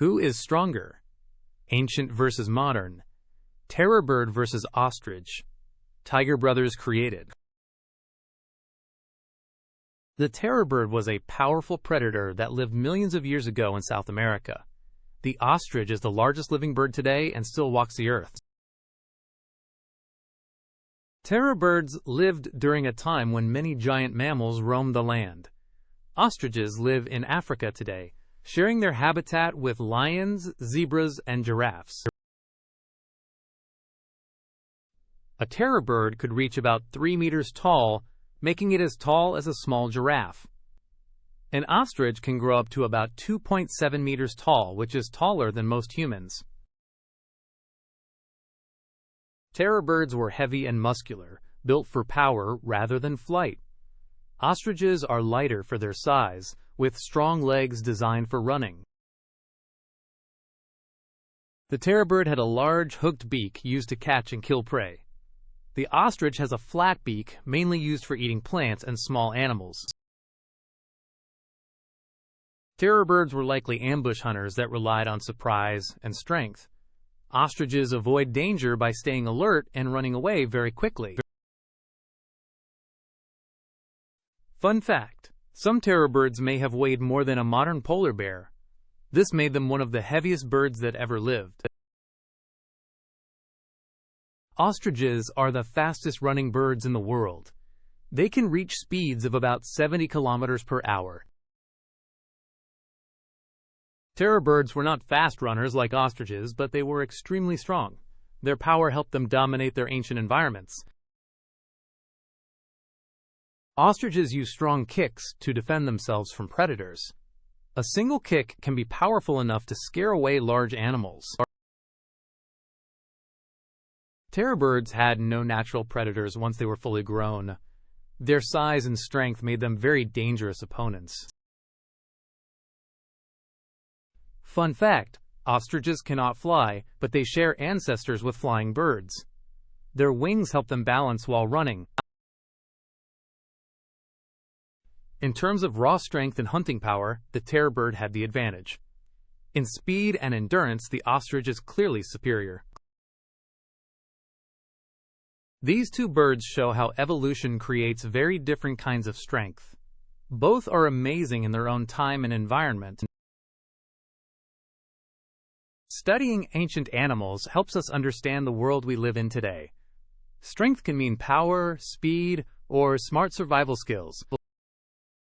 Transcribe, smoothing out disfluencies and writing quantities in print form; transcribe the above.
Who is stronger? Ancient versus modern. Terror bird versus ostrich. Tiger brothers created. The terror bird was a powerful predator that lived millions of years ago in South America. The ostrich is the largest living bird today and still walks the earth. Terror birds lived during a time when many giant mammals roamed the land. Ostriches live in Africa today, sharing their habitat with lions, zebras, and giraffes. A terror bird could reach about 3 meters tall, making it as tall as a small giraffe. An ostrich can grow up to about 2.7 meters tall, which is taller than most humans. Terror birds were heavy and muscular, built for power rather than flight. Ostriches are lighter for their size, with strong legs designed for running. The terror bird had a large, hooked beak used to catch and kill prey. The ostrich has a flat beak, mainly used for eating plants and small animals. Terror birds were likely ambush hunters that relied on surprise and strength. Ostriches avoid danger by staying alert and running away very quickly. Fun fact: some terror birds may have weighed more than a modern polar bear. This made them one of the heaviest birds that ever lived. Ostriches are the fastest running birds in the world. They can reach speeds of about 70 kilometers per hour. Terror birds were not fast runners like ostriches, but they were extremely strong. Their power helped them dominate their ancient environments. Ostriches use strong kicks to defend themselves from predators. A single kick can be powerful enough to scare away large animals. Terror birds had no natural predators once they were fully grown. Their size and strength made them very dangerous opponents. Fun fact: ostriches cannot fly, but they share ancestors with flying birds. Their wings help them balance while running. In terms of raw strength and hunting power, the terror bird had the advantage. In speed and endurance, the ostrich is clearly superior. These two birds show how evolution creates very different kinds of strength. Both are amazing in their own time and environment. Studying ancient animals helps us understand the world we live in today. Strength can mean power, speed, or smart survival skills.